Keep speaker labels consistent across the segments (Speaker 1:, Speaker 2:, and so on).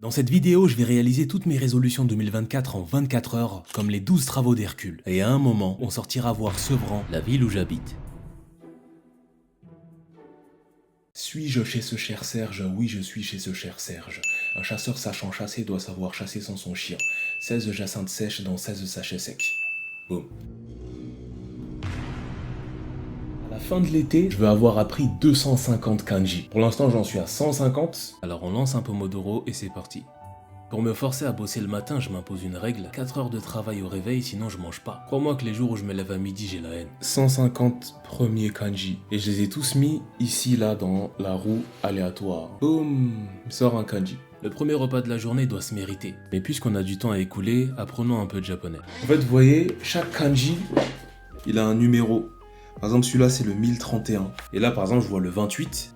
Speaker 1: Dans cette vidéo, je vais réaliser toutes mes résolutions 2024 en 24 heures, comme les 12 travaux d'Hercule. Et à un moment, on sortira voir Sevran, la ville où j'habite. Suis-je chez ce cher Serge? Oui, je suis chez ce cher Serge. Un chasseur sachant chasser doit savoir chasser sans son chien. 16 jacinthes sèches dans 16 sachets secs. Boum. À la fin de l'été, je veux avoir appris 250 kanji. Pour l'instant, j'en suis à 150. Alors on lance un Pomodoro et c'est parti. Pour me forcer à bosser le matin, je m'impose une règle, 4 heures de travail au réveil, sinon je mange pas. Crois-moi que les jours où je me lève à midi, j'ai la haine. 150 premiers kanji. Et je les ai tous mis ici, là, dans la roue aléatoire. Boum, il sort un kanji. Le premier repas de la journée doit se mériter. Mais puisqu'on a du temps à écouler, apprenons un peu de japonais. En fait, vous voyez, chaque kanji, il a un numéro. Par exemple, celui-là, c'est le 1031. Et là, par exemple, je vois le 28.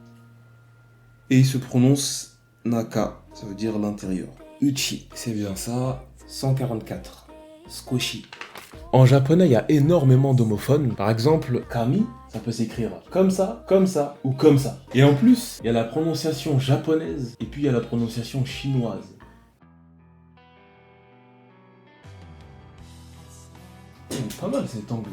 Speaker 1: Et il se prononce Naka, ça veut dire l'intérieur. Uchi, c'est bien ça. 144. Skoshi. En japonais, il y a énormément d'homophones. Par exemple, kami, ça peut s'écrire comme ça, ou comme ça. Et en plus, il y a la prononciation japonaise, et puis il y a la prononciation chinoise. Pas mal cet angle.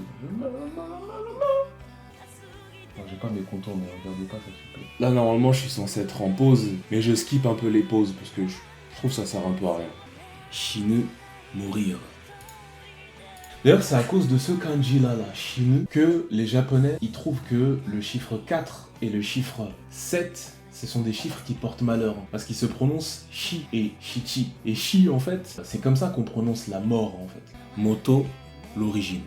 Speaker 1: Non, j'ai pas mes contours, mais regardez pas ça s'il vous plaît. Là, normalement, je suis censé être en pause, mais je skip un peu les pauses parce que je trouve que ça sert un peu à rien. Shinu, mourir. D'ailleurs, c'est à cause de ce kanji-là, Shinu, que les Japonais, ils trouvent que le chiffre 4 et le chiffre 7, ce sont des chiffres qui portent malheur. Parce qu'ils se prononcent shi et shichi. Et shi, en fait, c'est comme ça qu'on prononce la mort, en fait. Moto, l'origine.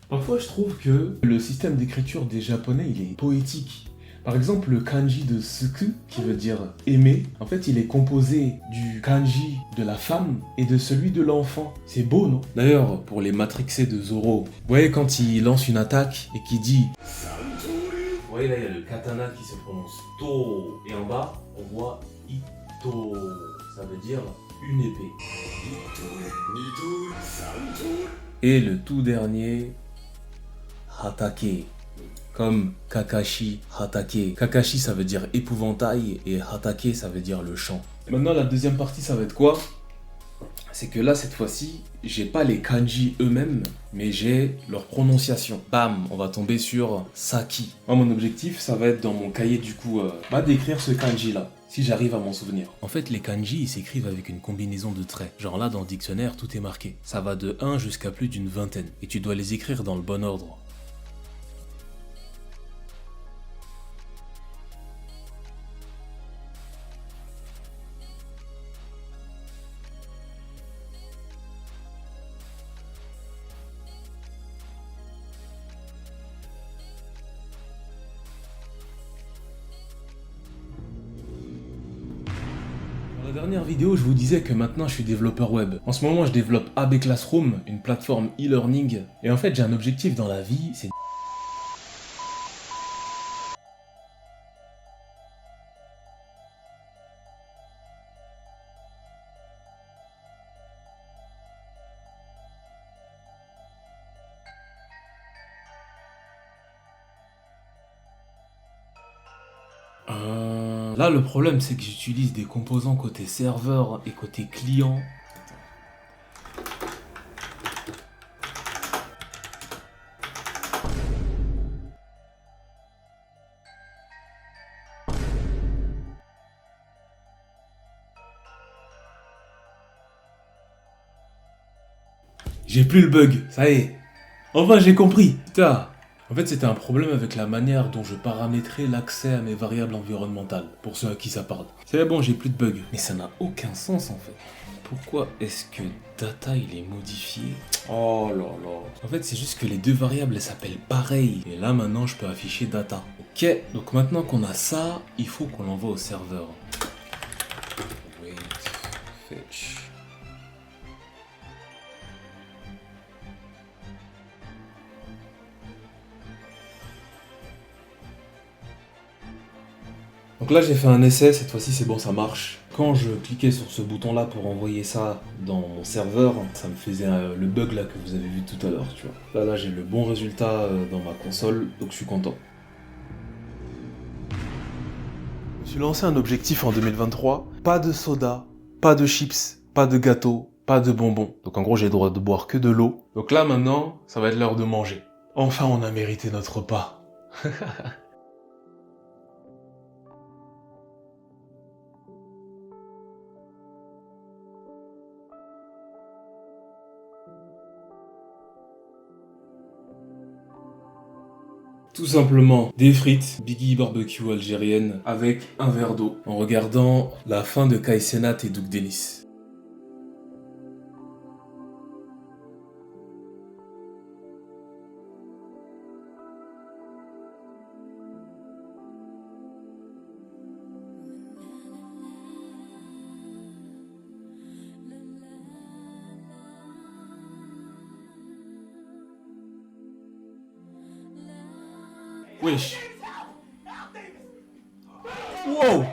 Speaker 1: Parfois, je trouve que le système d'écriture des Japonais, il est poétique. Par exemple, le kanji de suku, qui veut dire aimer, en fait, il est composé du kanji de la femme et de celui de l'enfant. C'est beau, non? D'ailleurs, pour les matrixés de Zoro, vous voyez quand il lance une attaque et qu'il dit Santori. Vous voyez là, il y a le katana qui se prononce to. Et en bas, on voit ito. Ça veut dire une épée. Et le tout dernier, Hatake, comme Kakashi Hatake. Kakashi ça veut dire épouvantail et Hatake ça veut dire le champ. Et maintenant la deuxième partie ça va être quoi? C'est que là cette fois-ci, j'ai pas les kanji eux-mêmes, mais j'ai leur prononciation. Bam, on va tomber sur Saki. Moi mon objectif ça va être dans mon cahier du coup, d'écrire ce kanji là. Si j'arrive à m'en souvenir. En fait, les kanji, ils s'écrivent avec une combinaison de traits. Genre là, dans le dictionnaire, tout est marqué. Ça va de 1 jusqu'à plus d'une vingtaine. Et tu dois les écrire dans le bon ordre. Dans la dernière vidéo, je vous disais que maintenant je suis développeur web. En ce moment, je développe AB Classroom, une plateforme e-learning. Et en fait, j'ai un objectif dans la vie, c'est... Là, le problème, c'est que j'utilise des composants côté serveur et côté client. J'ai plus le bug, ça y est. Enfin, j'ai compris. Putain. En fait, c'était un problème avec la manière dont je paramétrais l'accès à mes variables environnementales, pour ceux à qui ça parle. C'est bon, j'ai plus de bugs. Mais ça n'a aucun sens en fait. Pourquoi est-ce que data il est modifié? Oh là là. En fait, c'est juste que les deux variables elles s'appellent pareil. Et là maintenant, je peux afficher data. Ok, donc maintenant qu'on a ça, il faut qu'on l'envoie au serveur. Wait, fetch. Donc là j'ai fait un essai, cette fois-ci c'est bon, ça marche. Quand je cliquais sur ce bouton là pour envoyer ça dans mon serveur, ça me faisait le bug là que vous avez vu tout à l'heure, tu vois. Là j'ai le bon résultat dans ma console, donc je suis content. Je me suis lancé un objectif en 2023. Pas de soda, pas de chips, pas de gâteau, pas de bonbons. Donc en gros, j'ai le droit de boire que de l'eau. Donc là, maintenant, ça va être l'heure de manger. Enfin, on a mérité notre repas. Tout simplement des frites, Biggie barbecue algérienne, avec un verre d'eau, en regardant la fin de Kai Cenat et Doug Dennis. Wesh. Wow.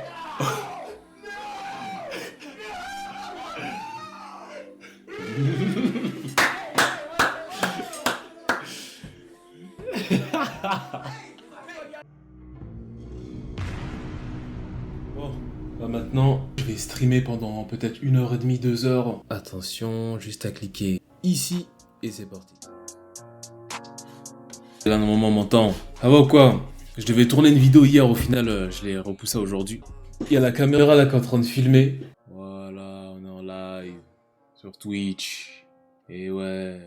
Speaker 1: Bon, bah maintenant, je vais streamer pendant peut-être 1h30, 2 heures. Attention, juste à cliquer ici et c'est parti. Là, un moment m'entend. Ah va ou quoi? Je devais tourner une vidéo hier, au final, je l'ai repoussé aujourd'hui. Il y a la caméra là qui est en train de filmer. Voilà, on est en live sur Twitch. Et ouais.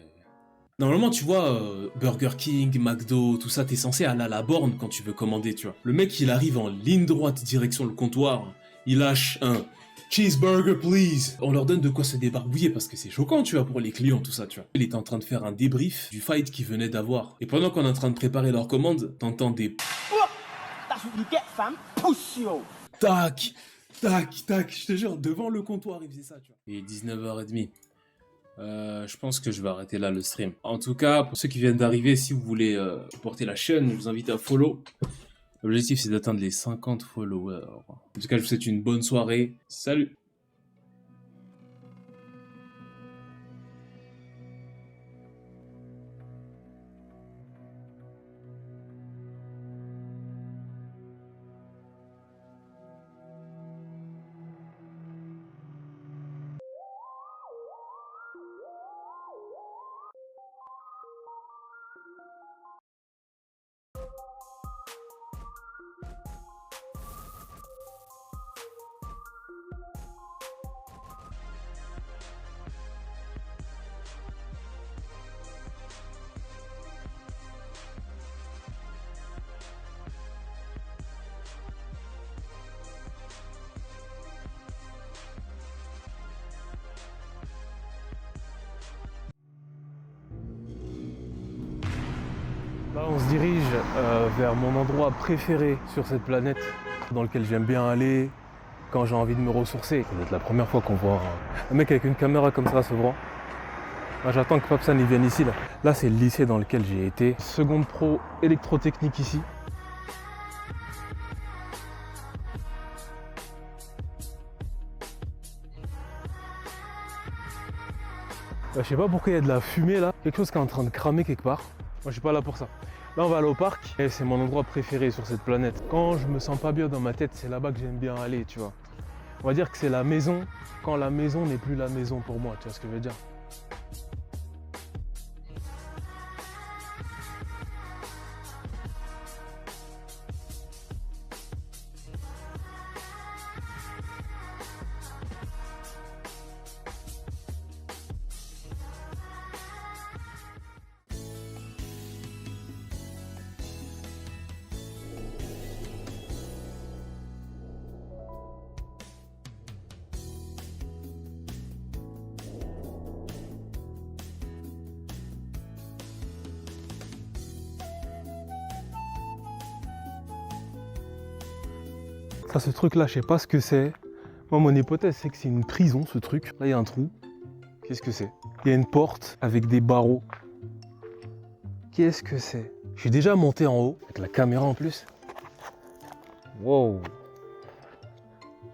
Speaker 1: Normalement, tu vois, Burger King, McDo, tout ça, t'es censé aller à la borne quand tu veux commander, tu vois. Le mec, il arrive en ligne droite direction le comptoir. Il lâche un cheeseburger, please. On leur donne de quoi se débarbouiller parce que c'est choquant, tu vois, pour les clients, tout ça, tu vois. Il était en train de faire un débrief du fight qu'ils venaient d'avoir. Et pendant qu'on est en train de préparer leur commande, t'entends des... Tac, tac, tac, je te jure, devant le comptoir, il faisait ça, tu vois. Il est 19h30. Je pense que je vais arrêter là le stream. En tout cas, pour ceux qui viennent d'arriver, si vous voulez supporter la chaîne, je vous invite à follow. L'objectif, c'est d'atteindre les 50 followers. En tout cas, je vous souhaite une bonne soirée. Salut! Là, on se dirige vers mon endroit préféré sur cette planète, dans lequel j'aime bien aller quand j'ai envie de me ressourcer. Ça doit être la première fois qu'on voit un mec avec une caméra comme ça se voit. Moi, j'attends que Papsan il vienne ici. Là, c'est le lycée dans lequel j'ai été. Seconde pro électrotechnique ici. Je sais pas pourquoi il y a de la fumée là. Quelque chose qui est en train de cramer quelque part. Moi, je suis pas là pour ça. Là, on va aller au parc et c'est mon endroit préféré sur cette planète. Quand je me sens pas bien dans ma tête, c'est là-bas que j'aime bien aller, tu vois. On va dire que c'est la maison quand la maison n'est plus la maison pour moi, tu vois ce que je veux dire. Ça, ce truc là, je sais pas ce que c'est. Moi, mon hypothèse, c'est que c'est une prison, ce truc. Là, il y a un trou. Qu'est-ce que c'est? Il y a une porte avec des barreaux. Qu'est-ce que c'est? Je suis déjà monté en haut, avec la caméra en plus. Wow.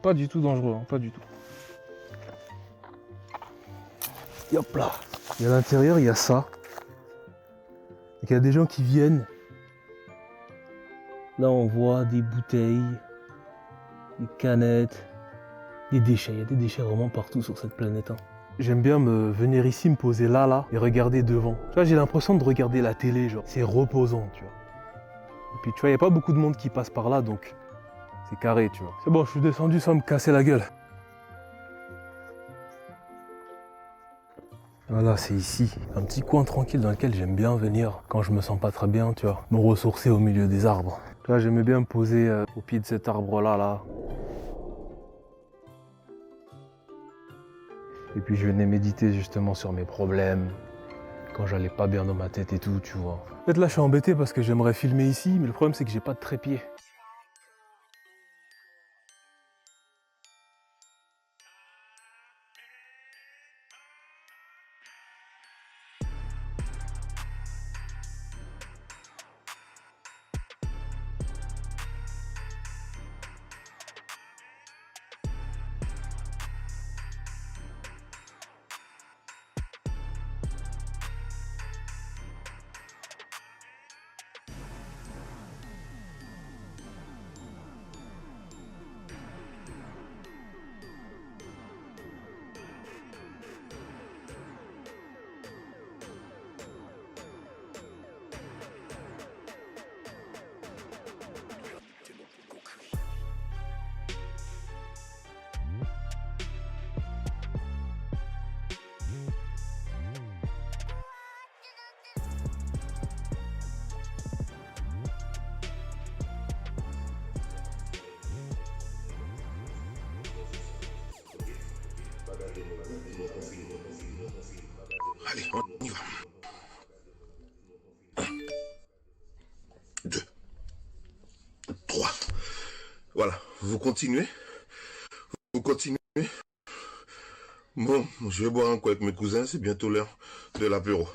Speaker 1: Pas du tout dangereux, hein, pas du tout. Et hop là. Et à l'intérieur, il y a ça. Donc, il y a des gens qui viennent. Là, on voit des bouteilles. des canettes, des déchets. Il y a des déchets vraiment partout sur cette planète. Hein. J'aime bien venir ici, me poser là, et regarder devant. Tu vois, j'ai l'impression de regarder la télé, genre. C'est reposant, tu vois. Et puis, tu vois, il n'y a pas beaucoup de monde qui passe par là, donc c'est carré, tu vois. C'est bon, je suis descendu sans me casser la gueule. Voilà, c'est ici. Un petit coin tranquille dans lequel j'aime bien venir quand je me sens pas très bien, tu vois. Me ressourcer au milieu des arbres. Tu vois, j'aimais bien me poser au pied de cet arbre-là, là. Et puis je venais méditer justement sur mes problèmes, quand j'allais pas bien dans ma tête et tout, tu vois. En fait là je suis embêté parce que j'aimerais filmer ici, mais le problème c'est que j'ai pas de trépied.
Speaker 2: Allez, on y va. 1, 2, 3. Voilà, vous continuez. Vous continuez. Bon, je vais boire un coup avec mes cousins, c'est bientôt l'heure de l'apéro.